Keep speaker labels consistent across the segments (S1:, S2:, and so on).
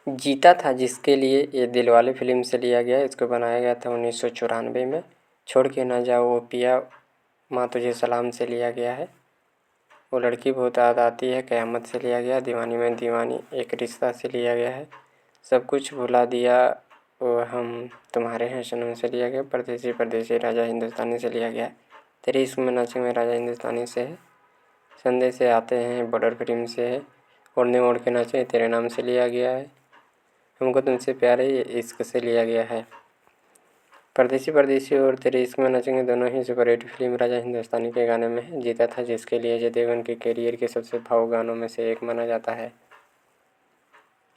S1: जीता था जिसके लिए ये दिलवाले फिल्म से लिया गया है। इसको बनाया गया था 1994 में। छोड़ के ना जाओ वो पिया माँ तुझे सलाम से लिया गया है। वो लड़की बहुत याद आती है क़यामत से लिया गया। दीवानी में दीवानी एक रिश्ता से लिया गया है। सब कुछ भुला दिया वो हम तुम्हारे हैं सनम से लिया गया। परदेसी परदेसी राजा हिंदुस्तानी से लिया गया है। तेरे इश्क में नाचे में राजा हिंदुस्तानी से है। संदेश से आते हैं बॉर्डर फिल्म से है। ओढ़ने ओढ़ के नाचे तेरे नाम से लिया गया है। हमको तुमसे प्यार है ये इश्क से लिया गया है। परदेसी परदेसी और तेरे इश्क में नाचेंगे दोनों ही सुपरहिट फिल्म राजा हिंदुस्तानी के गाने में है। जीता था जिसके लिए अजय देवगन के करियर के सबसे भावुक गानों में से एक माना जाता है।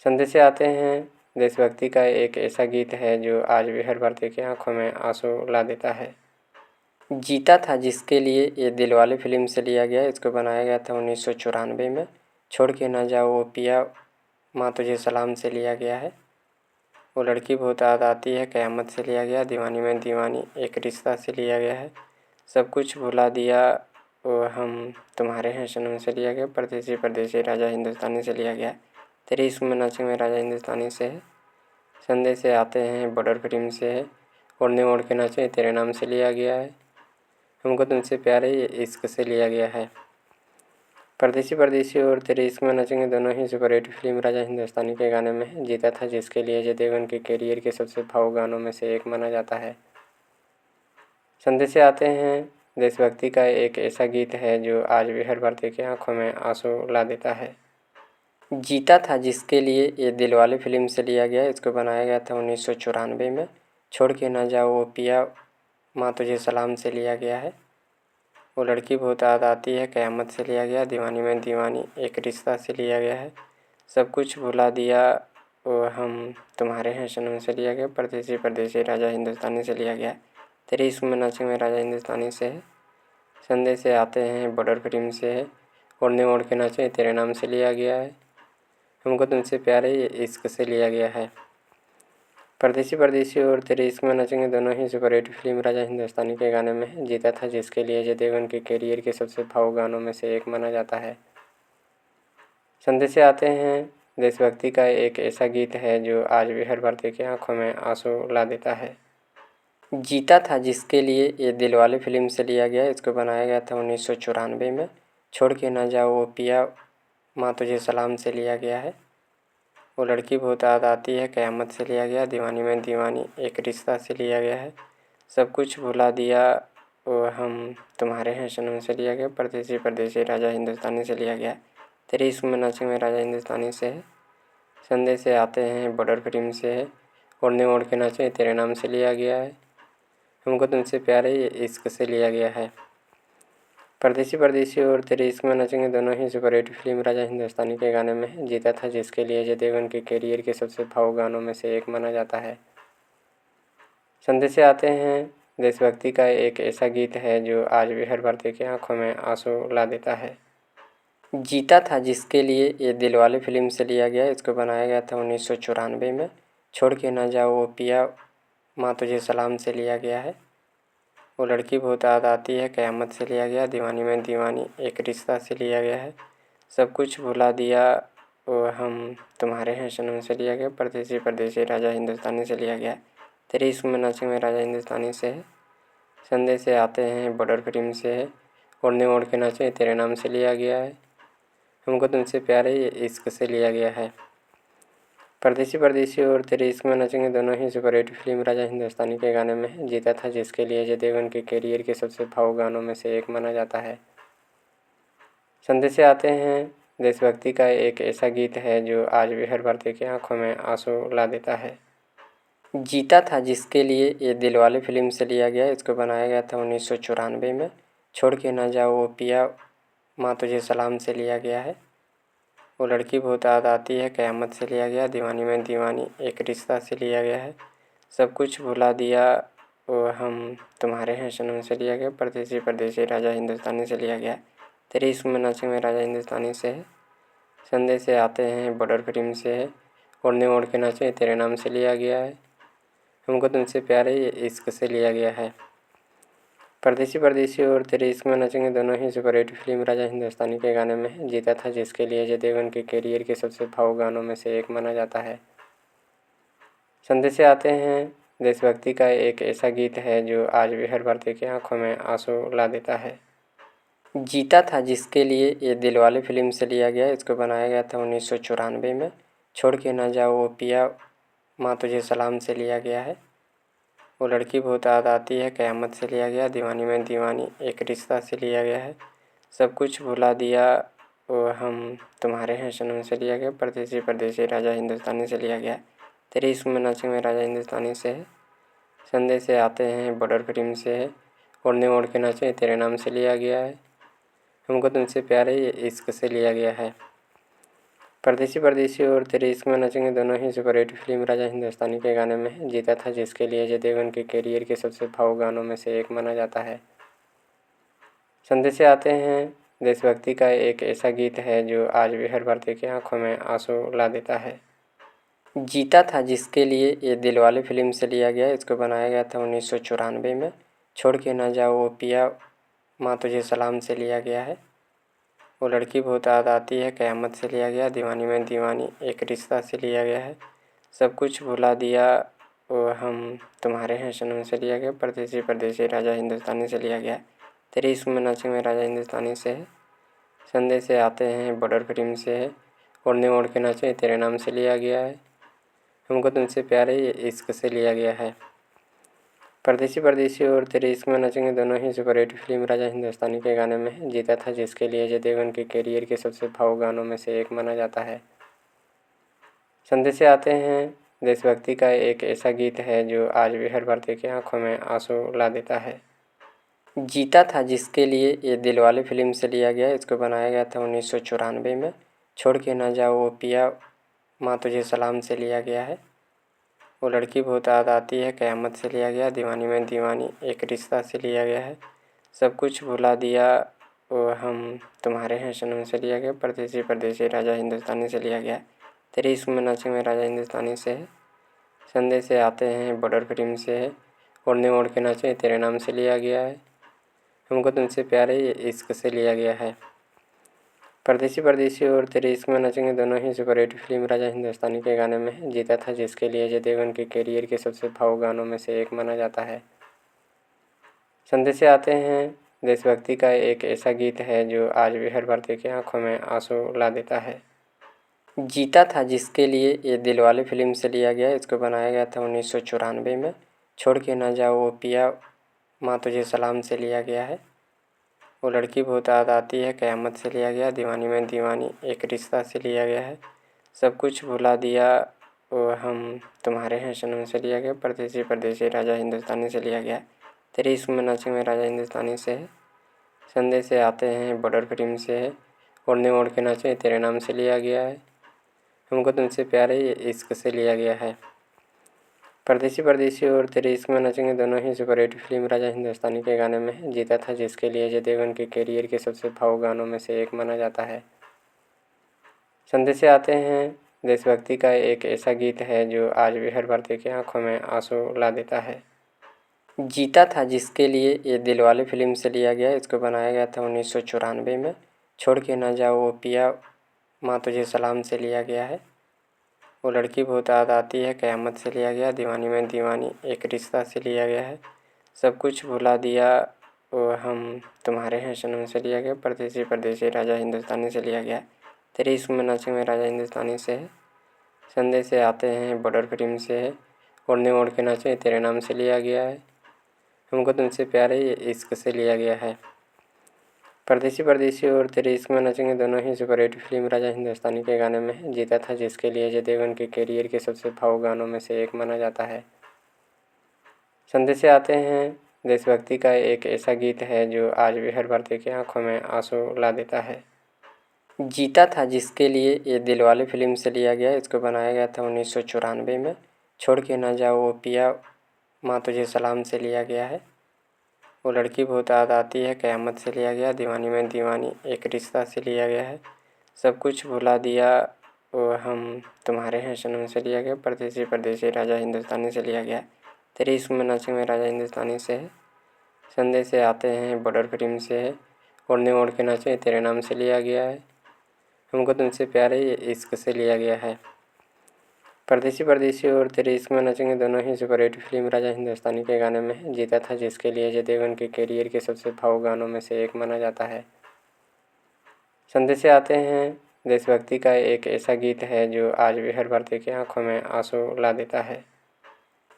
S1: संदेश से आते हैं देशभक्ति का एक ऐसा गीत है जो आज भी हर भारतीय की आंखों में आंसू ला देता है। जीता था जिसके लिए ये दिलवाले फिल्म से लिया गया। इसको बनाया गया था 1994 में। छोड़ के ना जाओ वो पिया माँ तुझे सलाम से लिया गया है। वो लड़की बहुत याद आती है क़यामत से लिया गया। दीवानी में दीवानी एक रिश्ता से लिया गया है। सब कुछ भुला दिया वो हम तुम्हारे हैं सनम से लिया गया। परदेसी परदेसी राजा हिंदुस्तानी से लिया गया। तेरे इश्क में नाचे में राजा हिंदुस्तानी से है। संदेश से आते हैं बॉर्डर फिल्म से है। ओढ़ने ओढ़ के नाचे तेरे नाम से लिया गया है। हमको तुमसे प्यार है ये इश्क से लिया गया है। परदेसी परदेसी और तेरे इश्क में नाचेंगे दोनों ही सुपरहिट फिल्म राजा हिंदुस्तानी के गाने में है। जीता था जिसके लिए अजय देवगन के करियर के सबसे भावुक गानों में से एक माना जाता है। संदेश से आते हैं देशभक्ति का एक ऐसा गीत है जो आज भी हर भारतीय की आंखों में आंसू ला देता है। जीता था जिसके लिए ये दिलवाले फिल्म से लिया गया। इसको बनाया गया था 1994 में। छोड़ के ना जाओ वो पिया माँ तुझे सलाम से लिया गया है। वो लड़की बहुत याद आती है क़यामत से लिया गया। दीवानी में दीवानी एक रिश्ता से लिया गया है। सब कुछ भुला दिया वो हम तुम्हारे हैं सनम से लिया गया। परदेसी परदेसी राजा हिंदुस्तानी से लिया गया। तेरे इश्क में नाचे में राजा हिंदुस्तानी से है। संदेश से आते हैं बॉर्डर फिल्म से है। ओढ़ने ओढ़ के नाचे तेरे नाम से लिया गया है। हमको तुमसे प्यार है ये इश्क से लिया गया है। परदेसी परदेसी और तेरे इश्क में नाचेंगे दोनों ही सुपरहिट फिल्म राजा हिंदुस्तानी के गाने में है। जीता था जिसके लिए अजय देवगन के करियर के सबसे भावुक गानों में से एक माना जाता है। संदेश से आते हैं देशभक्ति का एक ऐसा गीत है जो आज भी हर भारतीय की आंखों में आंसू ला देता है। जीता था जिसके लिए ये दिलवाले फिल्म से लिया गया। इसको बनाया गया था 1994 में। छोड़ के ना जाओ वो पिया माँ तुझे सलाम से लिया गया है। वो लड़की बहुत याद आती है क़यामत से लिया गया। दीवानी में दीवानी एक रिश्ता से लिया गया है। सब कुछ भुला दिया वो हम तुम्हारे हैं सनम से लिया गया। परदेसी परदेसी राजा हिंदुस्तानी से लिया गया। तेरे इश्क में नाचे में राजा हिंदुस्तानी से है। संदेश से आते हैं बॉर्डर फिल्म से है। ओढ़ने ओढ़ के नाचे तेरे नाम से लिया गया है। हमको तुमसे प्यार है ये इश्क से लिया गया है। परदेसी परदेसी और तेरे इश्क में नाचेंगे दोनों ही सुपरहिट फिल्म राजा हिंदुस्तानी के गाने में है। जीता था जिसके लिए अजय देवगन के करियर के सबसे भावुक गानों में से एक माना जाता है। संदेश से आते हैं देशभक्ति का एक ऐसा गीत है जो आज भी हर भारतीय की आंखों में आंसू ला देता है। जीता था जिसके लिए ये दिलवाले फिल्म से लिया गया। इसको बनाया गया था 1994 में। छोड़ के ना जाओ वो पिया माँ तुझे सलाम से लिया गया है। वो लड़की बहुत याद आती है क़यामत से लिया गया। दीवानी में दीवानी एक रिश्ता से लिया गया है। सब कुछ भुला दिया वो हम तुम्हारे हैं सनम से लिया गया। परदेसी परदेसी राजा हिंदुस्तानी से लिया गया। तेरे इश्क में नाचे में राजा हिंदुस्तानी से है। संदेश से आते हैं बॉर्डर फिल्म से है। ओढ़ने ओढ़ के नाचे तेरे नाम से लिया गया है। हमको तुमसे प्यार है ये इश्क से लिया गया है। परदेसी परदेसी और तेरे इश्क में नाचेंगे दोनों ही सुपरहिट फिल्म राजा हिंदुस्तानी के गाने में है। जीता था जिसके लिए अजय देवगन के करियर के सबसे भावुक गानों में से एक माना जाता है। संदेश से आते हैं देशभक्ति का एक ऐसा गीत है जो आज भी हर भारतीय की आंखों में आंसू ला देता है। जीता था जिसके लिए ये दिलवाले फिल्म से लिया गया। इसको बनाया गया था 1994 में। छोड़ के ना जाओ वो पिया माँ तुझे सलाम से लिया गया है। वो लड़की बहुत याद आती है क़यामत से लिया गया। दीवानी में दीवानी एक रिश्ता से लिया गया है। सब कुछ भुला दिया वो हम तुम्हारे हैं सनम से लिया गया। तेरे इश्क में नाचे में राजा हिंदुस्तानी से है। संदेश से आते हैं बॉर्डर फिल्म से है। ओढ़ने ओढ़ के नाचे तेरे नाम से लिया गया है। हमको तुमसे प्यार है ये इश्क से लिया गया है। परदेसी परदेसी और तेरे इश्क में नाचेंगे दोनों ही सुपरहिट फिल्म राजा हिंदुस्तानी के गाने में है। जीता था जिसके लिए अजय देवगन के करियर के सबसे भावुक गानों में से एक माना जाता है। संदेश से आते हैं देशभक्ति का एक ऐसा गीत है जो आज भी हर भारतीय की आंखों में आंसू ला देता है। जीता था जिसके लिए ये दिलवाले फिल्म से लिया गया। इसको बनाया गया था 1994 में। छोड़ के ना जाओ वो पिया माँ तुझे सलाम से लिया गया है। वो लड़की बहुत याद आती है क़यामत से लिया गया। दीवानी में दीवानी एक रिश्ता से लिया गया है। सब कुछ भुला दिया वो हम तुम्हारे हैं सनम से लिया गया। परदेसी परदेसी राजा हिंदुस्तानी से लिया गया। तेरे इश्क में नाचे में राजा हिंदुस्तानी से है। संदेश से आते हैं बॉर्डर फिल्म से है। ओढ़ने ओढ़ के नाचे तेरे नाम से लिया गया है। हमको तुमसे प्यार है ये इश्क से लिया गया है। परदेसी परदेसी और तेरे इश्क में नाचेंगे दोनों ही सुपरहिट फिल्म राजा हिंदुस्तानी के गाने में है। जीता था जिसके लिए अजय देवगन के करियर के सबसे भावुक गानों में से एक माना जाता है। संदेश से आते हैं देशभक्ति का एक ऐसा गीत है जो आज भी हर भारतीय की आंखों में आंसू ला देता है। जीता था जिसके लिए ये दिलवाले फिल्म से लिया गया। इसको बनाया गया था 1994 में। छोड़ के ना जाओ वो पिया माँ तुझे सलाम से लिया गया है। वो लड़की बहुत याद आती है क़यामत से लिया गया। दीवानी में दीवानी एक रिश्ता से लिया गया है। सब कुछ भुला दिया वो हम तुम्हारे हैं सनम से लिया गया। परदेसी परदेसी राजा हिंदुस्तानी से लिया गया। तेरे इश्क में नाचे में राजा हिंदुस्तानी से है। संदेश से आते हैं बॉर्डर फिल्म से है। ओढ़ने ओढ़ के नाचे तेरे नाम से लिया गया है। हमको तुमसे प्यार है ये इश्क से लिया गया है। परदेसी परदेसी और तेरे इश्क में नाचेंगे दोनों ही सुपरहिट फिल्म राजा हिंदुस्तानी के गाने में है। जीता था जिसके लिए अजय देवगन के करियर के सबसे भावुक गानों में से एक माना जाता है। संदेश से आते हैं देशभक्ति का एक ऐसा गीत है जो आज भी हर भारतीय की आंखों में आंसू ला देता है। जीता था जिसके लिए ये दिलवाले फिल्म से लिया गया। इसको बनाया गया था 1994 में। छोड़ के ना जाओ वो पिया माँ तुझे सलाम से लिया गया है। वो लड़की बहुत याद आती है क़यामत से लिया गया। दीवानी में दीवानी एक रिश्ता से लिया गया है। सब कुछ भुला दिया वो हम तुम्हारे हैं सनम से लिया गया। परदेसी परदेसी राजा हिंदुस्तानी से लिया गया। तेरे इश्क में नाचे में राजा हिंदुस्तानी से है। संदेश से आते हैं बॉर्डर फिल्म से है। ओढ़ने ओढ़ के नाचे तेरे नाम से लिया गया है। हमको तुमसे प्यार है ये इश्क से लिया गया है। परदेसी परदेसी और तेरे इश्क में नाचेंगे दोनों ही सुपरहिट फिल्म राजा हिंदुस्तानी के गाने में है। जीता था जिसके लिए अजय देवगन के करियर के सबसे भावुक गानों में से एक माना जाता है। संदेश से आते हैं देशभक्ति का एक ऐसा गीत है जो आज भी हर भारतीय की आंखों में आंसू ला देता है। जीता था जिसके लिए ये दिलवाले फिल्म से लिया गया। इसको बनाया गया था 1994 में। छोड़ के ना जाओ वो पिया माँ तुझे सलाम से लिया गया है। वो लड़की बहुत याद आती है क़यामत से लिया गया। दीवानी में दीवानी एक रिश्ता से लिया गया है। सब कुछ भुला दिया वो हम तुम्हारे हैं सनम से लिया गया। परदेसी परदेसी राजा हिंदुस्तानी से लिया गया। तेरे इश्क में नाचे में राजा हिंदुस्तानी से है। संदेश से आते हैं बॉर्डर फिल्म से है। ओढ़ने ओढ़ के नाचे तेरे नाम से लिया गया है। हमको तुमसे प्यार है ये इश्क से लिया गया है। परदेसी परदेसी और तेरे इश्क में नाचेंगे दोनों ही सुपरहिट फिल्म राजा हिंदुस्तानी के गाने में है। जीता था जिसके लिए अजय देवगन के करियर के सबसे भावुक गानों में से एक माना जाता है। संदेश से आते हैं देशभक्ति का एक ऐसा गीत है जो आज भी हर भारतीय की आंखों में आंसू ला देता है। जीता था जिसके लिए ये दिलवाले फिल्म से लिया गया। इसको बनाया गया था 1994 में। छोड़ के ना जाओ वो पिया माँ तुझे सलाम से लिया गया है। वो लड़की बहुत याद आती है क़यामत से लिया गया। दीवानी में दीवानी एक रिश्ता से लिया गया है। सब कुछ भुला दिया वो हम तुम्हारे हैं सनम से लिया गया। परदेसी परदेसी राजा हिंदुस्तानी से लिया गया। तेरे इश्क में नाचे में राजा हिंदुस्तानी से है। संदेश से आते हैं बॉर्डर फिल्म से है। ओढ़ने ओढ़ के नाचे तेरे नाम से लिया गया है। हमको तुमसे प्यार है ये इश्क से लिया गया है। परदेसी परदेसी और तेरे इश्क में नाचेंगे दोनों ही सुपरहिट फिल्म राजा हिंदुस्तानी के गाने में है। जीता था जिसके लिए अजय देवगन के करियर के सबसे भावुक गानों में से एक माना जाता है। संदेश से आते हैं देशभक्ति का एक ऐसा गीत है जो आज भी हर भारतीय की आंखों में आंसू ला देता है। जीता था जिसके लिए ये दिलवाले फिल्म से लिया गया। इसको बनाया गया था 1994 में। छोड़ के ना जाओ वो पिया माँ तुझे सलाम से लिया गया है। वो लड़की बहुत याद आती है क़यामत से लिया गया। दीवानी में दीवानी एक रिश्ता से लिया गया है। सब कुछ भुला दिया वो हम तुम्हारे हैं सनम से लिया गया। परदेसी परदेसी राजा हिंदुस्तानी से लिया गया। तेरे इश्क में नाचे में राजा हिंदुस्तानी से है। संदेश से आते हैं बॉर्डर फिल्म से है। ओढ़ने ओढ़ के नाचे तेरे नाम से लिया गया है। हमको तुमसे प्यार है ये इश्क से लिया गया है। परदेसी परदेसी और तेरे इश्क में नाचेंगे दोनों ही सुपरहिट फिल्म राजा हिंदुस्तानी के गाने में है। जीता था जिसके लिए ये दिलवाले फिल्म से लिया गया। इसको बनाया गया था 1994 में। छोड़ के ना जाओ वो पिया माँ तुझे सलाम से लिया गया है। वो लड़की बहुत याद आती है क़यामत से लिया गया। दीवानी में दीवानी एक रिश्ता से लिया गया है। सब कुछ भुला दिया वो हम तुम्हारे हैं सनम से लिया गया। तेरे इश्क में नाचे में राजा हिंदुस्तानी से है। संदेश से आते हैं बॉर्डर फिल्म से है। ओढ़ने ओढ़ के नाचे तेरे नाम से लिया गया है। हमको तुमसे प्यार है ये इश्क से लिया गया है। परदेसी परदेसी और तेरे इश्क में नाचेंगे दोनों ही सुपरहिट फिल्म राजा हिंदुस्तानी के गाने में है। जीता था जिसके लिए अजय देवगन के करियर के सबसे भावुक गानों में से एक माना जाता है। संदेश से आते हैं देशभक्ति का एक ऐसा गीत है जो आज भी हर भारतीय की आंखों में आंसू ला देता है। जीता था जिसके लिए ये दिलवाले फिल्म से लिया गया। इसको बनाया गया था 1994 में। छोड़ के ना जाओ वो पिया माँ तुझे सलाम से लिया गया है। वो लड़की बहुत याद आती है क़यामत से लिया गया। दीवानी में दीवानी एक रिश्ता से लिया गया है। सब कुछ भुला दिया वो हम तुम्हारे हैं सनम से लिया गया। परदेसी परदेसी राजा हिंदुस्तानी से लिया गया। तेरे इश्क में नाचे में राजा हिंदुस्तानी से है। संदेश से आते हैं बॉर्डर फिल्म से है। ओढ़ने ओढ़ के नाचे तेरे नाम से लिया गया है। हमको तुमसे प्यार है ये इश्क से लिया गया है। परदेसी और तेरे इश्क में नाचेंगे दोनों ही सुपरहिट फिल्म राजा हिंदुस्तानी के गाने में जीता था, जिसके लिए अजय देवगन के करियर के सबसे भावुक गानों में से एक माना जाता है। संदेश आते हैं देशभक्ति का एक ऐसा गीत है जो आज भी हर भारतीय की आंखों में आंसू ला देता है।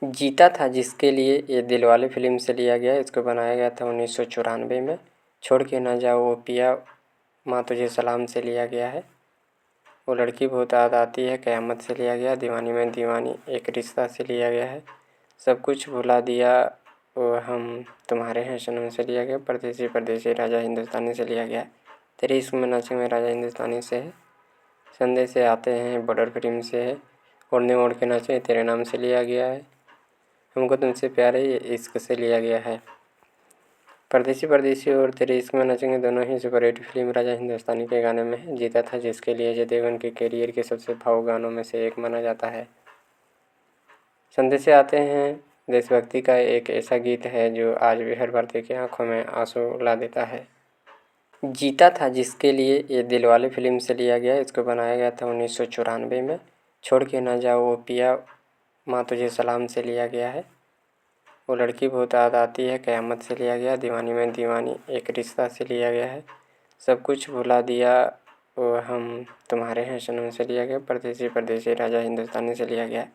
S1: जीता था, जिसके लिए ये दिलवाले फिल्म से लिया गया। इसको बनाया गया था 1994 में। छोड़ के ना जाओ वो पिया माँ तुझे सलाम से लिया गया है। वो लड़की बहुत याद आती है क़यामत से लिया गया। दीवानी में दीवानी एक रिश्ता से लिया गया है। सब कुछ भुला दिया वो हम तुम्हारे हैं सनम से लिया गया। परदेसी परदेसी राजा हिंदुस्तानी से लिया गया। तेरे इश्क में नाचे में राजा हिंदुस्तानी से है। संदेश से आते हैं बॉर्डर फिल्म से है। ओढ़ने ओढ़ के नाचे तेरे नाम से लिया गया है। हमको तुमसे प्यार है ये इश्क से लिया गया है। परदेसी और तेरे इश्क में नाचेंगे दोनों ही सुपरहिट फिल्म राजा हिंदुस्तानी के गाने में जीता था, जिसके लिए अजय देवगन के करियर के सबसे भावुक गानों में से एक माना जाता है। संदेश आते हैं देशभक्ति का एक ऐसा गीत है जो आज भी हर भारतीय की आंखों में आंसू ला देता है। जीता था, जिसके लिए ये दिलवाले फिल्म से लिया गया। इसको बनाया गया था 1994 में। छोड़ के ना जाओ वो पिया माँ तुझे सलाम से लिया गया है। वो लड़की बहुत याद आती है क़यामत से लिया गया। दीवानी में दीवानी एक रिश्ता से लिया गया है। सब कुछ भुला दिया वो हम तुम्हारे हैं सनम से लिया गया। परदेसी परदेसी राजा हिंदुस्तानी से लिया गया।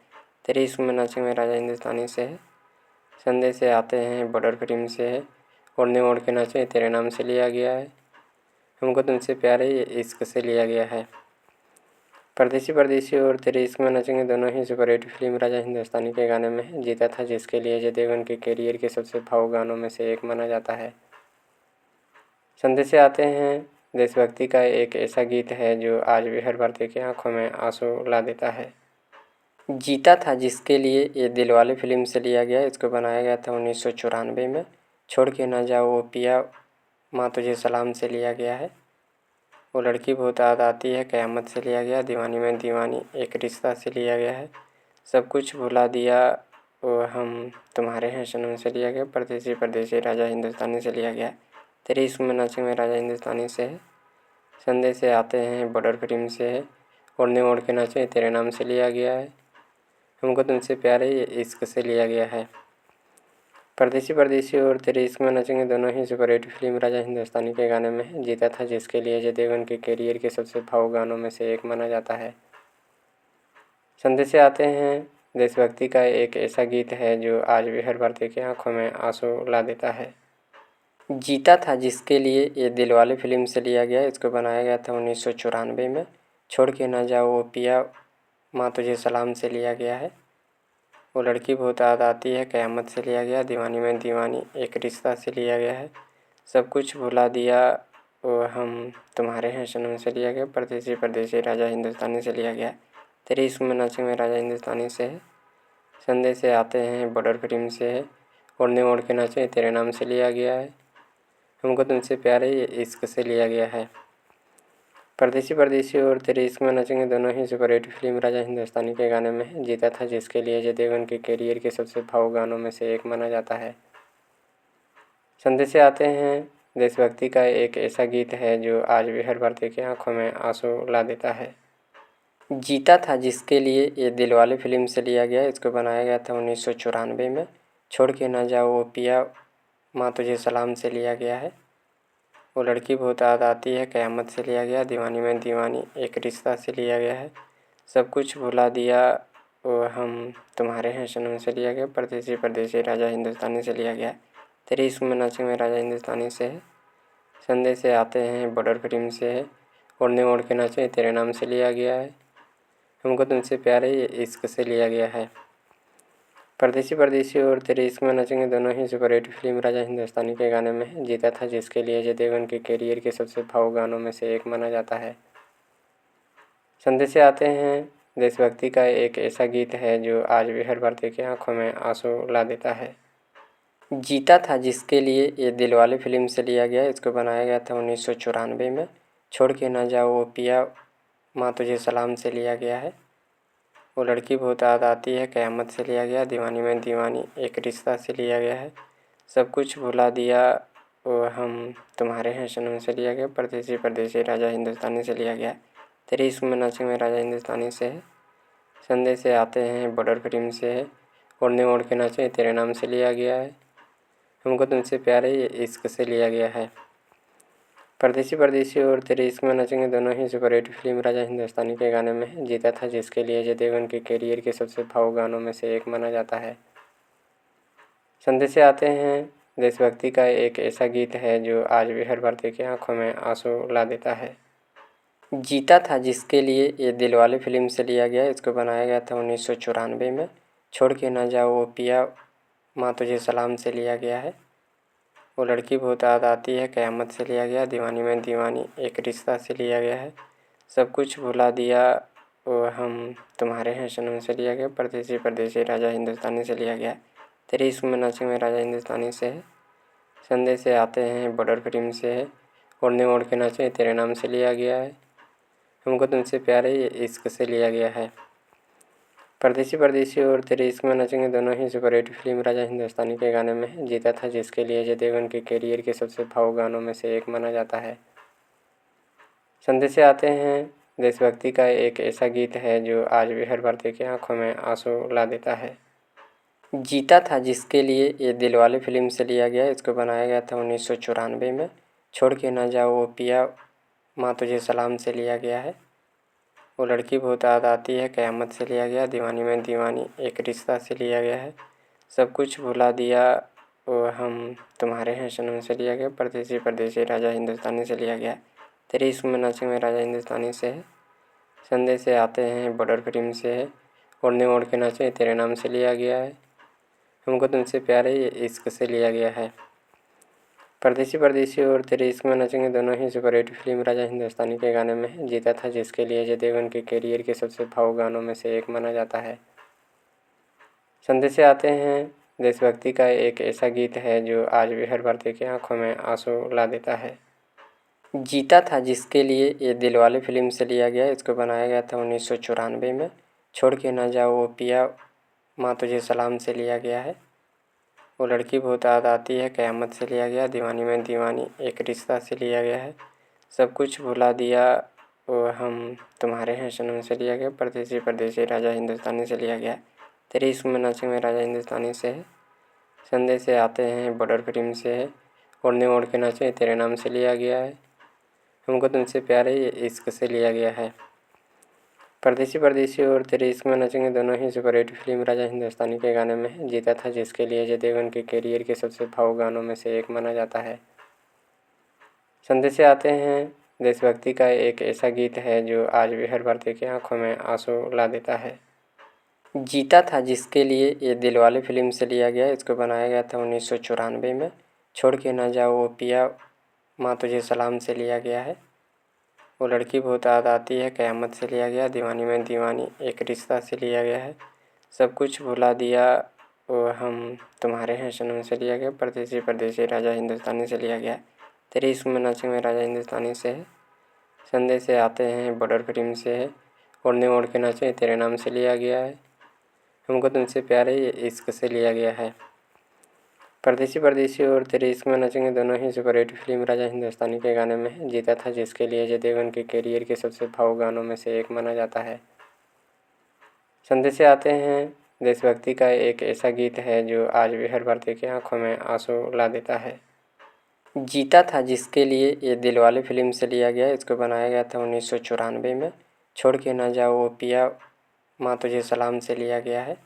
S1: तेरे इश्क में नाचे में राजा हिंदुस्तानी से है। संदेश से आते हैं बॉर्डर फिल्म से है। ओढ़ने ओढ़ के नाचे तेरे नाम से लिया गया है। हमको तुमसे प्यार है ये इश्क से लिया गया है। परदेसी और तेरे इश्क में नाचेंगे दोनों ही सुपरहिट फिल्म राजा हिंदुस्तानी के गाने में जीता था, जिसके लिए अजय देवगन के करियर के सबसे भावुक गानों में से एक माना जाता है। संदेश आते हैं देशभक्ति का एक ऐसा गीत है जो आज भी हर भारतीय की आंखों में आंसू ला देता है। जीता था, जिसके लिए ये दिलवाले फिल्म से लिया गया। इसको बनाया गया था 1994 में। छोड़ के ना जाओ वो पिया माँ तुझे सलाम से लिया गया है। वो लड़की बहुत याद आती है क़यामत से लिया गया। दीवानी में दीवानी एक रिश्ता से लिया गया है। सब कुछ भुला दिया वो हम तुम्हारे हैं सनम से लिया गया। परदेसी परदेसी राजा हिंदुस्तानी से लिया गया। तेरे इश्क में नाचे में राजा हिंदुस्तानी से है। संदेश से आते हैं बॉर्डर फिल्म से है। ओढ़ने ओढ़ के नाचे तेरे नाम से लिया गया है। हमको तुमसे प्यार है ये इश्क से लिया गया है। परदेसी और तेरे इश्क में नाचेंगे दोनों ही सुपरहिट फिल्म राजा हिंदुस्तानी के गाने में जीता था, जिसके लिए अजय देवगन के करियर के सबसे भावुक गानों में से एक माना जाता है। संदेश आते हैं देशभक्ति का एक ऐसा गीत है जो आज भी हर भारतीय की आंखों में आंसू ला देता है। जीता था, जिसके लिए ये दिलवाले फिल्म से लिया गया। इसको बनाया गया था 1994 में। छोड़ के ना जाओ वो पिया माँ तुझे सलाम से लिया गया है। वो लड़की बहुत याद आती है क़यामत से लिया गया। दीवानी में दीवानी एक रिश्ता से लिया गया है। सब कुछ भुला दिया वो हम तुम्हारे हैं सनम से लिया गया। परदेसी परदेसी राजा हिंदुस्तानी से लिया गया। तेरे इश्क में नाचे में राजा हिंदुस्तानी से है। संदेश से आते हैं बॉर्डर फिल्म से है। ओढ़ने ओढ़ के नाचे तेरे नाम से लिया गया है। हमको तुमसे प्यार है ये इश्क से लिया गया है। परदेसी और तेरे इश्क में नाचेंगे दोनों ही सुपरहिट फिल्म राजा हिंदुस्तानी के गाने में जीता था, जिसके लिए अजय देवगन के करियर के सबसे भावुक गानों में से एक माना जाता है। संदेश आते हैं देशभक्ति का एक ऐसा गीत है जो आज भी हर भारतीय की आंखों में आंसू ला देता है। जीता था, जिसके लिए ये दिलवाले फिल्म से लिया गया। इसको बनाया गया था 1994 में। छोड़ के ना जाओ वो पिया माँ तुझे सलाम से लिया गया है। वो लड़की बहुत याद आती है क़यामत से लिया गया। दीवानी में दीवानी एक रिश्ता से लिया गया है। सब कुछ भुला दिया वो हम तुम्हारे हैं सनम से लिया गया। परदेसी परदेसी राजा हिंदुस्तानी से लिया गया। तेरे इश्क में नाचे में राजा हिंदुस्तानी से है। संदेश से आते हैं बॉर्डर फिल्म से है। ओढ़ने ओढ़ के नाचे तेरे नाम से लिया गया है। हमको तुमसे प्यार है ये इश्क से लिया गया है। परदेसी और तेरे इश्क में नाचेंगे दोनों ही सुपरहिट फिल्म राजा हिंदुस्तानी के गाने में जीता था, जिसके लिए अजय देवगन के करियर के सबसे भावुक गानों में से एक माना जाता है। संदेश आते हैं देशभक्ति का एक ऐसा गीत है जो आज भी हर भारतीय की आंखों में आंसू ला देता है। जीता था, जिसके लिए ये दिलवाले फिल्म से लिया गया। इसको बनाया गया था 1994 में। छोड़ के ना जाओ वो पिया माँ तुझे सलाम से लिया गया है। वो लड़की बहुत याद आती है क़यामत से लिया गया। दीवानी में दीवानी एक रिश्ता से लिया गया है। सब कुछ भुला दिया वो हम तुम्हारे हैं सनम से लिया गया। परदेसी परदेसी राजा हिंदुस्तानी से लिया गया। तेरे इश्क में नाचे में राजा हिंदुस्तानी से है। संदेश से आते हैं बॉर्डर फिल्म से है। ओढ़ने ओढ़ के नाचे तेरे नाम से लिया गया है। हमको तुमसे प्यार है ये इश्क से लिया गया है। परदेसी परदेसी और तेरे इश्क में नाचेंगे दोनों ही सुपरहिट फिल्म राजा हिंदुस्तानी के गाने में है। जीता था जिसके लिए अजय देवगन के करियर के सबसे भावुक गानों में से एक माना जाता है। संदेश से आते हैं देशभक्ति का एक ऐसा गीत है जो आज भी हर भारतीय की आंखों में आंसू ला देता है। जीता था जिसके लिए ये दिलवाले फिल्म से लिया गया। इसको बनाया गया था 1994 में। छोड़ के ना जाओ वो पिया माँ तुझे सलाम से लिया गया है। वो लड़की बहुत याद आती है क़यामत से लिया गया। दीवानी में दीवानी एक रिश्ता से लिया गया है। सब कुछ भुला दिया वो हम तुम्हारे हैं सनम से लिया गया। परदेसी परदेसी राजा हिंदुस्तानी से लिया गया। तेरे इश्क में नाचे में राजा हिंदुस्तानी से है। संदेश से आते हैं बॉर्डर फिल्म से है। ओढ़ने ओढ़ के नाचे तेरे नाम से लिया गया है। हमको तुमसे प्यार है ये इश्क से लिया गया है। परदेसी परदेसी और तेरे इश्क में नाचेंगे दोनों ही सुपरहिट फिल्म राजा हिंदुस्तानी के गाने में है। जीता था जिसके लिए अजय देवगन के करियर के सबसे भावुक गानों में से एक माना जाता है। संदेश से आते हैं देशभक्ति का एक ऐसा गीत है जो आज भी हर भारतीय की आंखों में आंसू ला देता है। जीता था जिसके लिए ये दिलवाले फिल्म से लिया गया। इसको बनाया गया था 1994 में। छोड़ के ना जाओ वो पिया माँ तुझे सलाम से लिया गया है। वो लड़की बहुत याद आती है क़यामत से लिया गया। दीवानी में दीवानी एक रिश्ता से लिया गया है। सब कुछ भुला दिया वो हम तुम्हारे हैं सनम से लिया गया। परदेसी परदेसी राजा हिंदुस्तानी से लिया गया। तेरे इश्क में नाचे में राजा हिंदुस्तानी से है। संदेश से आते हैं बॉर्डर फिल्म से है। ओढ़ने ओढ़ के नाचे तेरे नाम से लिया गया है। हमको तुमसे प्यार है ये इश्क से लिया गया है। परदेसी परदेसी और तेरे इश्क में नाचेंगे दोनों ही सुपरहिट फिल्म राजा हिंदुस्तानी के गाने में है। जीता था जिसके लिए अजय देवगन के करियर के सबसे भावुक गानों में से एक माना जाता है। संदेश से आते हैं देशभक्ति का एक ऐसा गीत है जो आज भी हर भारतीय की आंखों में आंसू ला देता है। जीता था जिसके लिए ये दिलवाले फिल्म से लिया गया। इसको बनाया गया था 1994 में। छोड़ के ना जाओ वो पिया माँ तुझे सलाम से लिया गया है। वो लड़की बहुत याद आती है क़यामत से लिया गया। दीवानी में दीवानी एक रिश्ता से लिया गया है। सब कुछ भुला दिया वो हम तुम्हारे हैं सनम से लिया गया। परदेसी परदेसी राजा हिंदुस्तानी से लिया गया। तेरे इश्क में नाचे में राजा हिंदुस्तानी से है। संदेश से आते हैं बॉर्डर फिल्म से है। ओढ़ने ओढ़ के नाचे तेरे नाम से लिया गया है। हमको तुमसे प्यार है ये इश्क से लिया गया है। परदेसी परदेसी और तेरे इश्क में नाचेंगे दोनों ही सुपरहिट फिल्म राजा हिंदुस्तानी के गाने में है। जीता था जिसके लिए अजय देवगन के करियर के सबसे भावुक गानों में से एक माना जाता है। संदेश से आते हैं देशभक्ति का एक ऐसा गीत है जो आज भी हर भारतीय की आंखों में आंसू ला देता है। जीता था जिसके लिए ये दिलवाले फिल्म से लिया गया। इसको बनाया गया था 1994 में। छोड़ के ना जाओ वो पिया माँ तुझे सलाम से लिया गया है। वो लड़की बहुत याद आती है क़यामत से लिया गया। दीवानी में दीवानी एक रिश्ता से लिया गया है। सब कुछ भुला दिया वो हम तुम्हारे हैं सनम से लिया गया। परदेसी परदेसी राजा हिंदुस्तानी से लिया गया। तेरे इश्क में नाचे में राजा हिंदुस्तानी से है। संदेश से आते हैं बॉर्डर फिल्म से है। ओढ़ने ओढ़ के नाचे तेरे नाम से लिया गया है। हमको तुमसे प्यार है ये इश्क से लिया गया है। परदेसी परदेसी और तेरे इश्क में नाचेंगे दोनों ही सुपरहिट फिल्म राजा हिंदुस्तानी के गाने में है। जीता था जिसके लिए अजय देवगन के करियर के सबसे भावुक गानों में से एक माना जाता है। संदेश से आते हैं देशभक्ति का एक ऐसा गीत है जो आज भी हर भारतीय की आंखों में आंसू ला देता है। जीता था जिसके लिए ये दिलवाले फिल्म से लिया गया। इसको बनाया गया था 1994 में। छोड़ के ना जाओ वो पिया माँ तुझे सलाम से लिया गया है।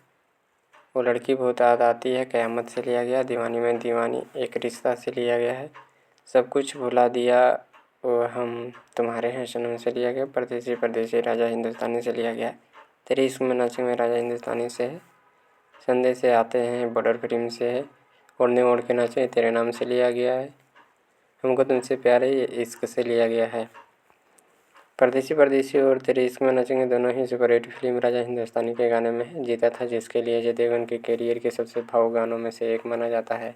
S1: वो लड़की बहुत याद आती है क़यामत से लिया गया। दीवानी में दीवानी एक रिश्ता से लिया गया है। सब कुछ भुला दिया वो हम तुम्हारे हैं सनम से लिया गया। तेरे इश्क में नाचे में राजा हिंदुस्तानी से है। संदेश से आते हैं बॉर्डर फिल्म से है। ओढ़ने ओढ़ के नाचे तेरे नाम से लिया गया है। हमको तुमसे प्यार है ये इश्क से लिया गया है। परदेसी परदेसी और तेरे इश्क में नाचेंगे दोनों ही सुपरहिट फिल्म राजा हिंदुस्तानी के गाने में है। जीता था जिसके लिए ये दिलवाले फिल्म से लिया गया। इसको बनाया गया था 1994 में। छोड़ के ना जाओ वो पिया माँ तुझे सलाम से लिया गया है। वो लड़की बहुत याद आती है क़यामत से लिया गया। सब कुछ भुला दिया वो हम तुम्हारे हैं सनम से लिया गया। परदेसी परदेसी राजा हिंदुस्तानी से लिया गया। तेरे इश्क में नाचे में राजा हिंदुस्तानी से है। संदेश से आते हैं बॉर्डर फिल्म से है। ओढ़ने ओढ़ के नाचे तेरे नाम से लिया गया है। हमको तुमसे प्यार है ये इश्क से लिया गया है। परदेसी परदेसी और तेरे इश्क में नाचेंगे दोनों ही सुपरहिट फिल्म राजा हिंदुस्तानी के गाने में है। जीता था जिसके लिए अजय देवगन के करियर के सबसे भावुक गानों में से एक माना जाता है।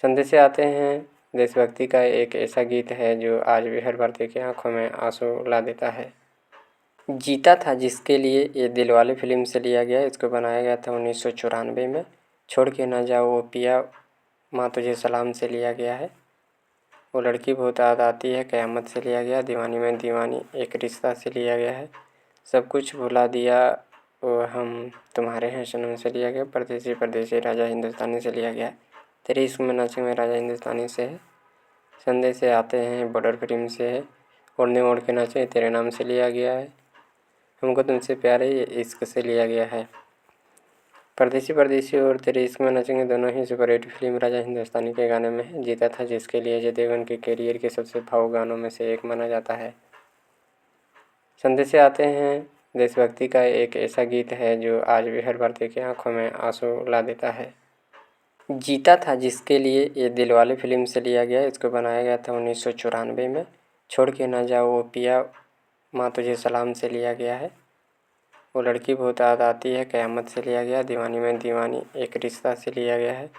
S1: संदेश से आते हैं देशभक्ति का एक ऐसा गीत है जो आज भी हर भारतीय की आंखों में आंसू ला देता है। जीता था जिसके लिए ये दिलवाले फिल्म से लिया गया। इसको बनाया गया था 1994 में। छोड़ के ना जाओ वो पिया माँ तुझे सलाम से लिया गया है। वो लड़की बहुत याद आती है क़यामत से लिया गया। दीवानी में दीवानी एक रिश्ता से लिया गया है। सब कुछ भुला दिया वो हम तुम्हारे हैं सनम से लिया गया। परदेसी परदेसी राजा हिंदुस्तानी से लिया गया। तेरे इश्क में नाचे में राजा हिंदुस्तानी से है। संदेश से आते हैं बॉर्डर फिल्म से है। ओढ़ने ओढ़ के नाचे तेरे नाम से लिया गया है। हमको तुमसे प्यार है ये इश्क से लिया गया है। परदेसी परदेसी और तेरे इश्क में नाचेंगे दोनों ही सुपरहिट फिल्म राजा हिंदुस्तानी के गाने में है। जीता था जिसके लिए अजय देवगन के करियर के सबसे भावुक गानों में से एक माना जाता है। संदेश से आते हैं देशभक्ति का एक ऐसा गीत है जो आज भी हर भारतीय की आंखों में आंसू ला देता है। जीता था जिसके लिए ये दिलवाले फिल्म से लिया गया। इसको बनाया गया था 1994 में। छोड़ के ना जाओ वो पिया माँ तुझे सलाम से लिया गया है। वो लड़की बहुत याद आती है क़यामत से लिया गया। दीवानी में दीवानी एक रिश्ता से लिया गया है।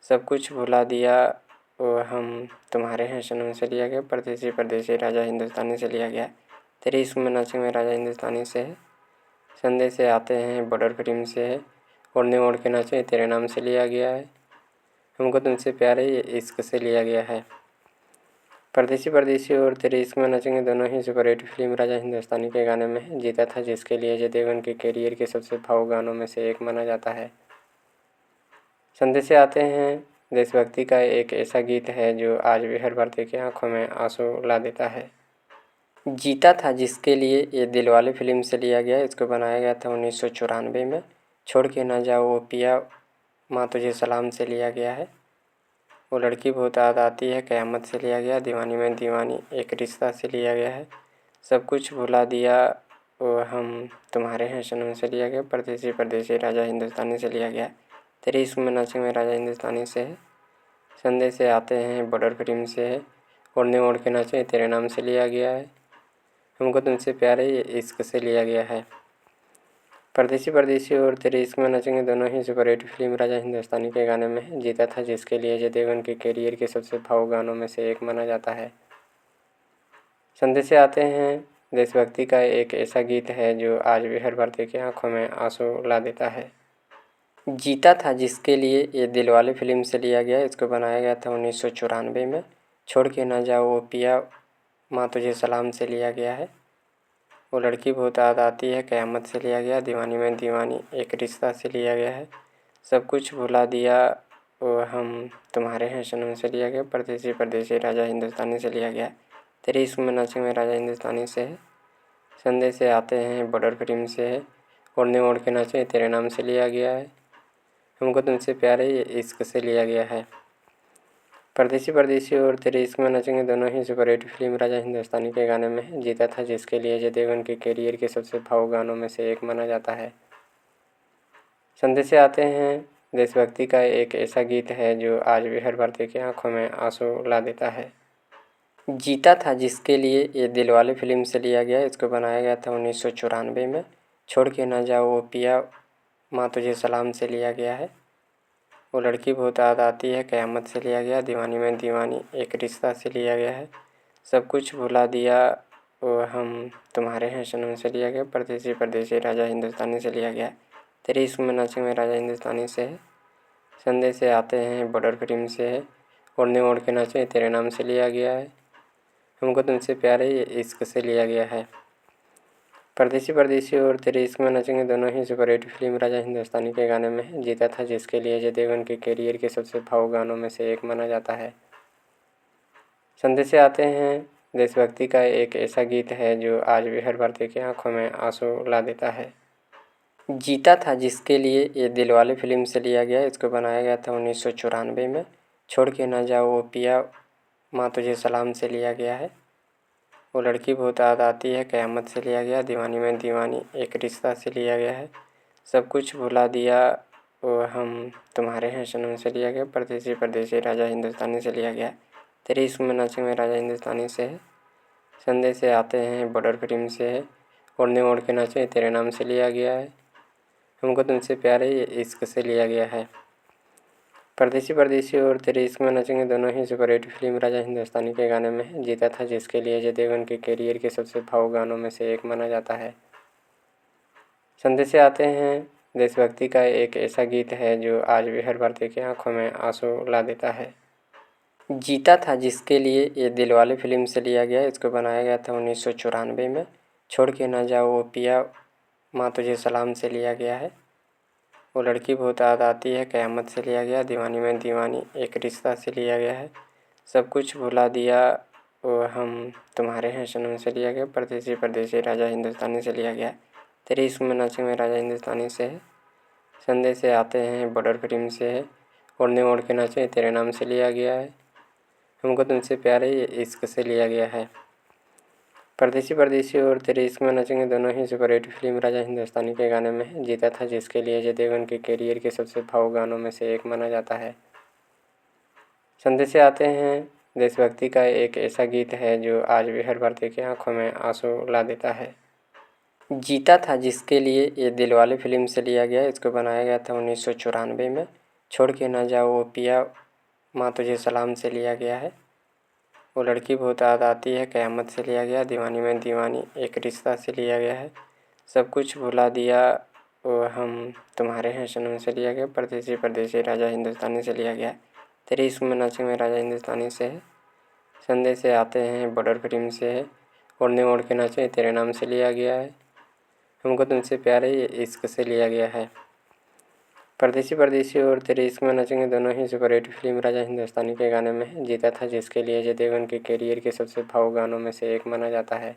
S1: सब कुछ भुला दिया वो हम तुम्हारे हैं सनम से लिया गया। परदेसी परदेसी राजा हिंदुस्तानी से लिया गया। तेरे इश्क में नाचे में राजा हिंदुस्तानी से है। संदेश से आते हैं बॉर्डर फिल्म से है। ओढ़ने ओढ़ के नाचे तेरे नाम से लिया गया है। हमको तुमसे प्यार है ये इश्क से लिया गया है। परदेसी परदेसी और तेरे इश्क में नाचेंगे दोनों ही सुपरहिट फिल्म राजा हिंदुस्तानी के गाने में है। जीता था जिसके लिए अजय देवगन के करियर के सबसे भावुक गानों में से एक माना जाता है। संदेश से आते हैं देशभक्ति का एक ऐसा गीत है जो आज भी हर भारतीय की आंखों में आंसू ला देता है। जीता था जिसके लिए ये दिलवाले फिल्म से लिया गया। इसको बनाया गया था 1994 में। छोड़ के ना जाओ वो पिया माँ तुझे सलाम से लिया गया है। वो लड़की बहुत याद आती है क़यामत से लिया गया। दीवानी में दीवानी एक रिश्ता से लिया गया है। सब कुछ भुला दिया वो हम तुम्हारे हैं सनम से लिया गया। परदेसी परदेसी राजा हिंदुस्तानी से लिया गया। तेरे इश्क में नाचे में राजा हिंदुस्तानी से है। संदेश से आते हैं बॉर्डर फिल्म से है। ओढ़ने ओढ़ के नाचे तेरे नाम से लिया गया है। हमको तुमसे प्यार है ये इश्क से लिया गया है। परदेसी परदेसी और तेरे इश्क में नाचेंगे दोनों ही सुपरहिट फिल्म राजा हिंदुस्तानी के गाने में है। जीता था जिसके लिए अजय देवगन के करियर के सबसे भावुक गानों में से एक माना जाता है। संदेश से आते हैं देशभक्ति का एक ऐसा गीत है जो आज भी हर भारतीय की आंखों में आंसू ला देता है। जीता था जिसके लिए ये दिलवाले फिल्म से लिया गया। इसको बनाया गया था 1994 में। छोड़ के ना जाओ वो पिया माँ तुझे सलाम से लिया गया है। वो लड़की बहुत याद आती है क़यामत से लिया गया। दीवानी में दीवानी एक रिश्ता से लिया गया है। सब कुछ भुला दिया वो हम तुम्हारे हैं सनम से लिया गया। परदेसी परदेसी राजा हिंदुस्तानी से लिया गया। तेरे इश्क में नाचे में राजा हिंदुस्तानी से है। संदेश से आते हैं बॉर्डर फिल्म से है। ओढ़ने ओढ़ के नाचे तेरे नाम से लिया गया है। हमको तुमसे प्यार है ये इश्क से लिया गया है। परदेसी परदेसी और तेरे इश्क में नाचेंगे दोनों ही सुपरहिट फिल्म राजा हिंदुस्तानी के गाने में है। जीता था जिसके लिए अजय देवगन के करियर के सबसे भावुक गानों में से एक माना जाता है। संदेश से आते हैं देशभक्ति का एक ऐसा गीत है जो आज भी हर भारतीय की आंखों में आंसू ला देता है। जीता था जिसके लिए ये दिलवाले फिल्म से लिया गया। इसको बनाया गया था 1994 में। छोड़ के ना जाओ वो पिया माँ तुझे सलाम से लिया गया है। वो लड़की बहुत याद आती है क़यामत से लिया गया। दीवानी में दीवानी एक रिश्ता से लिया गया है। सब कुछ भुला दिया वो हम तुम्हारे हैं सनम से लिया गया। परदेसी परदेसी राजा हिंदुस्तानी से लिया गया। तेरे इश्क में नाचे में राजा हिंदुस्तानी से है। संदेश से आते हैं बॉर्डर फिल्म से है। ओढ़ने ओढ़ के नाचे तेरे नाम से लिया गया है। हमको तुमसे प्यार है ये इश्क से लिया गया है। परदेसी परदेसी और तेरे इश्क में नाचेंगे दोनों ही सुपरहिट फिल्म राजा हिंदुस्तानी के गाने में है। जीता था जिसके लिए अजय देवगन के करियर के सबसे भावुक गानों में से एक माना जाता है। संदेश से आते हैं देशभक्ति का एक ऐसा गीत है जो आज भी हर भारतीय की आंखों में आंसू ला देता है। जीता था जिसके लिए ये दिलवाले फिल्म से लिया गया। इसको बनाया गया था 1994 में। छोड़ के ना जाओ वो पिया माँ तुझे सलाम से लिया गया है। वो लड़की बहुत याद आती है क़यामत से लिया गया। दीवानी में दीवानी एक रिश्ता से लिया गया है। सब कुछ भुला दिया वो हम तुम्हारे हैं सनम से लिया गया। परदेसी परदेसी राजा हिंदुस्तानी से लिया गया। तेरे इश्क में नाचे में राजा हिंदुस्तानी से है। संदेश से आते हैं बॉर्डर फिल्म से है। ओढ़ने ओढ़ के नाचे तेरे नाम से लिया गया है। हमको तुमसे प्यार है ये इश्क से लिया गया है। परदेसी परदेसी और तेरे इश्क में नाचेंगे दोनों ही सुपरहिट फिल्म राजा हिंदुस्तानी के गाने में है। जीता था जिसके लिए अजय देवगन के करियर के सबसे भावुक गानों में से एक माना जाता है। संदेश से आते हैं देशभक्ति का एक ऐसा गीत है जो आज भी हर भारतीय की आंखों में आंसू ला देता है। जीता था जिसके लिए ये दिलवाले फिल्म से लिया गया। इसको बनाया गया था 1994 में। छोड़ के ना जाओ वो पिया, माँ तुझे सलाम से लिया गया है। वो लड़की बहुत याद आती है, क़यामत से लिया गया। दीवानी में दीवानी, एक रिश्ता से लिया गया है। सब कुछ भुला दिया, वो हम तुम्हारे हैं सनम से लिया गया। परदेसी परदेसी, राजा हिंदुस्तानी से लिया गया। तेरे इश्क में नाचे में, राजा हिंदुस्तानी से है। संदेश से आते हैं, बॉर्डर फिल्म से है। ओढ़ने ओढ़ के नाचे, तेरे नाम से लिया गया है। हमको तुमसे प्यार है, ये इश्क से लिया गया है। परदेसी परदेसी और तेरे इश्क में नाचेंगे दोनों ही सुपरहिट फिल्म राजा हिंदुस्तानी के गाने में है। जीता था जिसके लिए, अजय देवगन के करियर के सबसे भावुक गानों में से एक माना जाता है। संदेश से आते हैं, देशभक्ति का एक ऐसा गीत है जो आज भी हर भारतीय की आंखों में आंसू ला देता है। जीता था जिसके लिए, ये दिलवाले फिल्म से लिया गया। इसको बनाया गया था 1994 में। छोड़ के ना जाओ वो पिया, माँ तुझे सलाम से लिया गया है। वो लड़की बहुत याद आती है, क़यामत से लिया गया। दीवानी में दीवानी, एक रिश्ता से लिया गया है। सब कुछ भुला दिया, वो हम तुम्हारे हैं सनम से लिया गया। परदेसी परदेसी, राजा हिंदुस्तानी से लिया गया। तेरे इश्क में नाचे में, राजा हिंदुस्तानी से है। संदेश से आते हैं, बॉर्डर फिल्म से है। ओढ़ने ओढ़ के नाचे, तेरे नाम से लिया गया है। हमको तुमसे प्यार है, ये इश्क से लिया गया है। परदेसी परदेसी और तेरे इश्क में नाचेंगे दोनों ही सुपरहिट फिल्म राजा हिंदुस्तानी के गाने में है। जीता था जिसके लिए, अजय देवगन के करियर के सबसे भावुक गानों में से एक माना जाता है।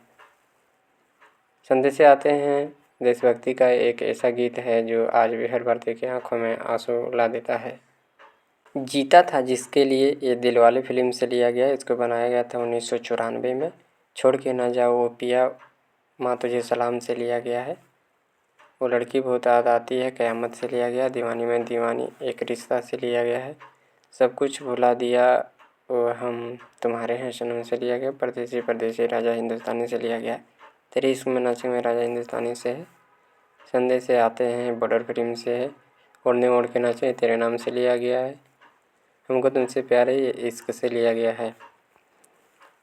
S1: संदेश से आते हैं, देशभक्ति का एक ऐसा गीत है जो आज भी हर भारतीय की आंखों में आंसू ला देता है। जीता था जिसके लिए, ये दिलवाले फिल्म से लिया गया। इसको बनाया गया था 1994 में। छोड़ के ना जाओ वो पिया, माँ तुझे सलाम से लिया गया है। वो लड़की बहुत याद आती है, क़यामत से लिया गया। दीवानी में दीवानी, एक रिश्ता से लिया गया है। सब कुछ भुला दिया, वो हम तुम्हारे हैं सनम से लिया गया। परदेसी परदेसी, राजा हिंदुस्तानी से लिया गया। तेरे इश्क में नाचे में, राजा हिंदुस्तानी से है। संदेश से आते हैं, बॉर्डर फिल्म से है। ओढ़ने ओढ़ के नाचे, तेरे नाम से लिया गया है। हमको तुमसे प्यार है, ये इश्क से लिया गया है।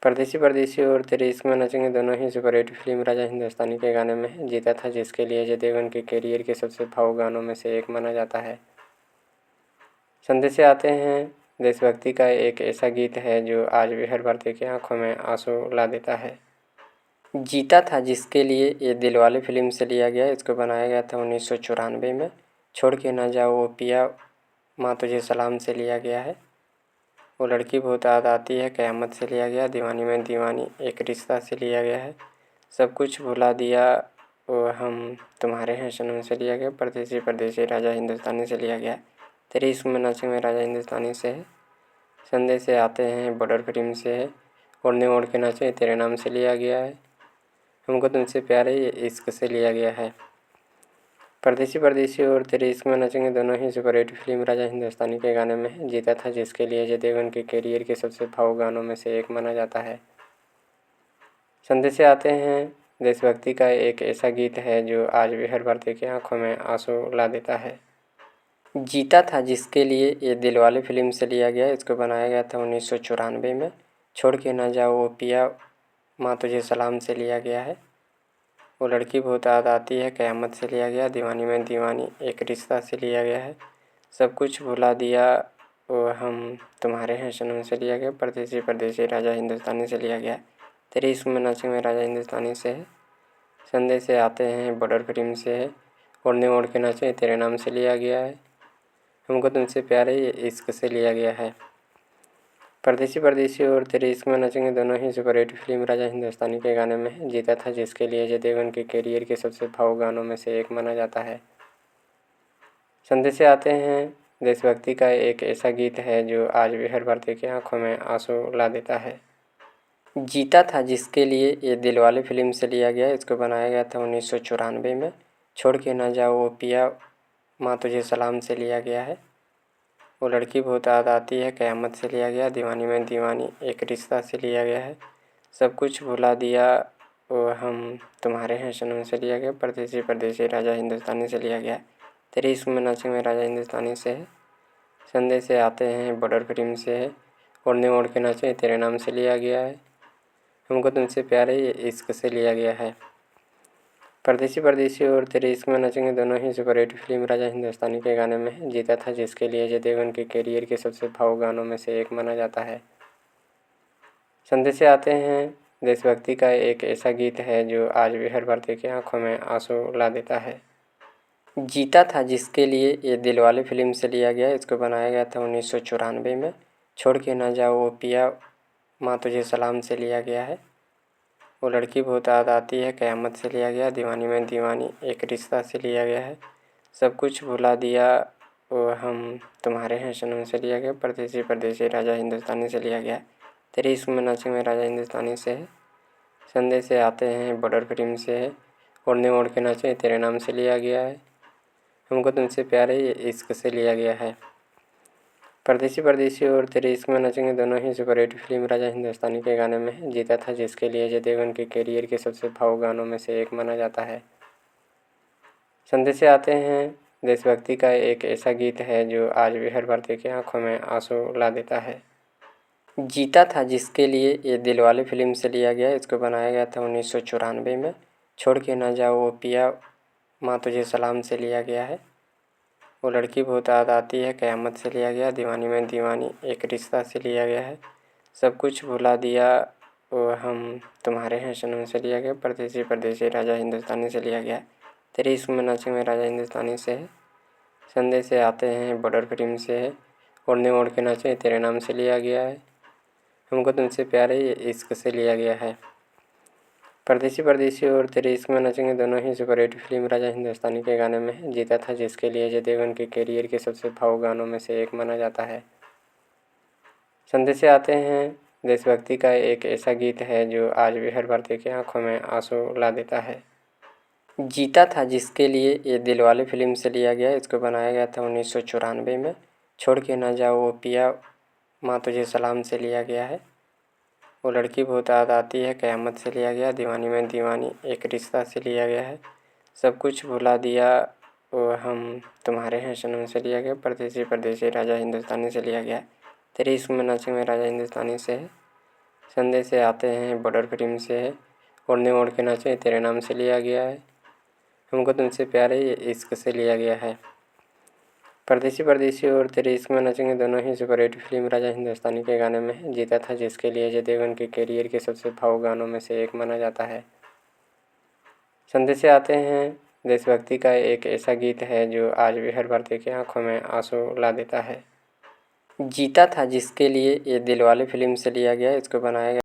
S1: परदेसी परदेसी और तेरे इश्क में नाचेंगे दोनों ही सुपरहिट फिल्म राजा हिंदुस्तानी के गाने में है। जीता था जिसके लिए, अजय देवगन के करियर के सबसे भावुक गानों में से एक माना जाता है। संदेश से आते हैं, देशभक्ति का एक ऐसा गीत है जो आज भी हर भारतीय की आंखों में आंसू ला देता है। जीता था जिसके लिए, ये दिलवाले फिल्म से लिया गया। इसको बनाया गया था 1994 में। छोड़ के ना जाओ वो पिया, माँ तुझे सलाम से लिया गया है। वो लड़की बहुत याद आती है, क़यामत से लिया गया। दीवानी में दीवानी, एक रिश्ता से लिया गया है। सब कुछ भुला दिया, वो हम तुम्हारे हैं सनम से लिया गया। परदेसी परदेसी, राजा हिंदुस्तानी से लिया गया। तेरे इश्क में नाचे में, राजा हिंदुस्तानी से है। संदेश से आते हैं, बॉर्डर फिल्म से है। ओढ़ने ओढ़ के नाचे, तेरे नाम से लिया गया है। हमको तुमसे प्यार है, ये इश्क से लिया गया है। परदेसी परदेसी और तेरे इश्क में नाचेंगे दोनों ही सुपरहिट फिल्म राजा हिंदुस्तानी के गाने में है। जीता था जिसके लिए, अजय देवगन के करियर के सबसे भावुक गानों में से एक माना जाता है। संदेश से आते हैं, देशभक्ति का एक ऐसा गीत है जो आज भी हर भारतीय की आंखों में आंसू ला देता है। जीता था जिसके लिए, ये दिलवाले फिल्म से लिया गया। इसको बनाया गया था 1994 में। छोड़ के ना जाओ वो पिया, माँ तुझे सलाम से लिया गया है। वो लड़की बहुत याद आती है, क़यामत से लिया गया। दीवानी में दीवानी, एक रिश्ता से लिया गया है। सब कुछ भुला दिया, वो हम तुम्हारे हैं सनम से लिया गया। परदेसी परदेसी, राजा हिंदुस्तानी से लिया गया। तेरे इश्क में नाचे में, राजा हिंदुस्तानी से है। संदेश से आते हैं, बॉर्डर फिल्म से है। ओढ़ने ओढ़ के नाचे, तेरे नाम से लिया गया है। हमको तुमसे प्यार है, ये इश्क से लिया गया है। परदेसी परदेसी और तेरे इश्क में नाचेंगे दोनों ही सुपरहिट फिल्म राजा हिंदुस्तानी के गाने में है। जीता था जिसके लिए, अजय देवगन के करियर के सबसे भावुक गानों में से एक माना जाता है। संदेश से आते हैं, देशभक्ति का एक ऐसा गीत है जो आज भी हर भारतीय की आंखों में आंसू ला देता है। जीता था जिसके लिए, ये दिलवाले फिल्म से लिया गया। इसको बनाया गया था 1994 में। छोड़ के ना जाओ वो पिया, माँ तुझे सलाम से लिया गया है। वो लड़की बहुत याद आती है, क़यामत से लिया गया। दीवानी में दीवानी, एक रिश्ता से लिया गया है। सब कुछ भुला दिया, वो हम तुम्हारे हैं सनम से लिया गया। परदेसी परदेसी और तेरे इश्क में नाचेंगे दोनों ही सुपरहिट फिल्म राजा हिंदुस्तानी के गाने में है। जीता था जिसके लिए, अजय देवगन के करियर के सबसे भावुक गानों में से एक माना जाता है। संदेश से आते हैं, देशभक्ति का एक ऐसा गीत है जो आज भी हर भारतीय की आंखों में आंसू ला देता है। जीता था जिसके लिए, ये दिलवाले फिल्म से लिया गया। इसको बनाया गया था 1994 में। छोड़ के ना जाओ वो पिया, माँ तुझे सलाम से लिया गया है। वो लड़की बहुत याद आती है, क़यामत से लिया गया। दीवानी में दीवानी, एक रिश्ता से लिया गया है। सब कुछ भुला दिया, वो हम तुम्हारे हैं सनम से लिया गया। परदेसी परदेसी, राजा हिंदुस्तानी से लिया गया। तेरे इश्क में नाचे में, राजा हिंदुस्तानी से है। संदेश से आते हैं, बॉर्डर फिल्म से है। ओढ़ने ओढ़ के नाचे, तेरे नाम से लिया गया है। हमको तुमसे प्यार है, ये इश्क से लिया गया है। परदेसी परदेसी और तेरे इश्क में नाचेंगे दोनों ही सुपरहिट फिल्म राजा हिंदुस्तानी के गाने में है। जीता था जिसके लिए, अजय देवगन के करियर के सबसे भावुक गानों में से एक माना जाता है। संदेश से आते हैं, देशभक्ति का एक ऐसा गीत है जो आज भी हर भारतीय की आंखों में आंसू ला देता है। जीता था जिसके लिए ये दिलवाले फिल्म से लिया गया। इसको बनाया गया था 1994 में। छोड़ के ना जाओ वो पिया माँ तुझे सलाम से लिया गया है। वो लड़की बहुत याद आती है क़यामत से लिया गया। दीवानी में दीवानी एक रिश्ता से लिया गया है। सब कुछ भुला दिया वो हम तुम्हारे हैं सनम से लिया गया। परदेसी परदेसी राजा हिंदुस्तानी से लिया गया। तेरे इश्क में नाचे में राजा हिंदुस्तानी से है। संदेश से आते हैं बॉर्डर फिल्म से है। ओढ़ने ओढ़ के नाचे तेरे नाम से लिया गया है। हमको तुमसे प्यार है ये इश्क से लिया गया है। परदेसी परदेसी और तेरे इश्क में नाचेंगे दोनों ही सुपरहिट फिल्म राजा हिंदुस्तानी के गाने में है। जीता था जिसके लिए अजय देवगन के करियर के सबसे भावुक गानों में से एक माना जाता है। संदेश से आते हैं देशभक्ति का एक ऐसा गीत है जो आज भी हर भारतीय की आंखों में आंसू ला देता है। जीता था जिसके लिए ये दिलवाले फिल्म से लिया गया। इसको बनाया गया था 1994 में। छोड़ के ना जाओ वो पिया माँ तुझे सलाम से लिया गया है। वो लड़की बहुत याद आती है क़यामत से लिया गया। दीवानी में दीवानी एक रिश्ता से लिया गया है। सब कुछ भुला दिया वो हम तुम्हारे हैं सनम से लिया गया। परदेसी परदेसी राजा हिंदुस्तानी से लिया गया। तेरे इश्क में नाचे में राजा हिंदुस्तानी से है। संदेश से आते हैं बॉर्डर फिल्म से है। ओढ़ने ओढ़ के नाचे तेरे नाम से लिया गया है। हमको तुमसे प्यार है ये इश्क से लिया गया है। परदेसी परदेसी और तेरे इश्क में नाचेंगे दोनों ही सुपरहिट फिल्म राजा हिंदुस्तानी के गाने में है। जीता था जिसके लिए अजय देवगन के करियर के सबसे भावुक गानों में से एक माना जाता है। संदेश से आते हैं देशभक्ति का एक ऐसा गीत है जो आज भी हर भारतीय की आंखों में आंसू ला देता है। जीता था जिसके लिए ये दिलवाले फिल्म से लिया गया। इसको बनाया गया था 1994 में। छोड़ के ना जाओ वो पिया माँ तुझे सलाम से लिया गया है। वो लड़की बहुत याद आती है क़यामत से लिया गया। दीवानी में दीवानी एक रिश्ता से लिया गया है। सब कुछ भुला दिया वो हम तुम्हारे हैं सनम से लिया गया। परदेसी परदेसी राजा हिंदुस्तानी से लिया गया। तेरे इश्क में नाचे में राजा हिंदुस्तानी से है। संदेश से आते हैं बॉर्डर फिल्म से है। ओढ़ने ओढ़ के नाचे तेरे नाम से लिया गया है। हमको तुमसे प्यार है ये इश्क से लिया गया है। परदेसी परदेसी और तेरे इश्क में नाचेंगे दोनों ही सुपरहिट फिल्म राजा हिंदुस्तानी के गाने में है। जीता था जिसके लिए अजय देवगन के करियर के सबसे भावुक गानों में से एक माना जाता है। संदेश से आते हैं देशभक्ति का एक ऐसा गीत है जो आज भी हर भारतीय की आंखों में आंसू ला देता है। जीता था जिसके लिए ये दिलवाले फिल्म से लिया गया। इसको बनाया गया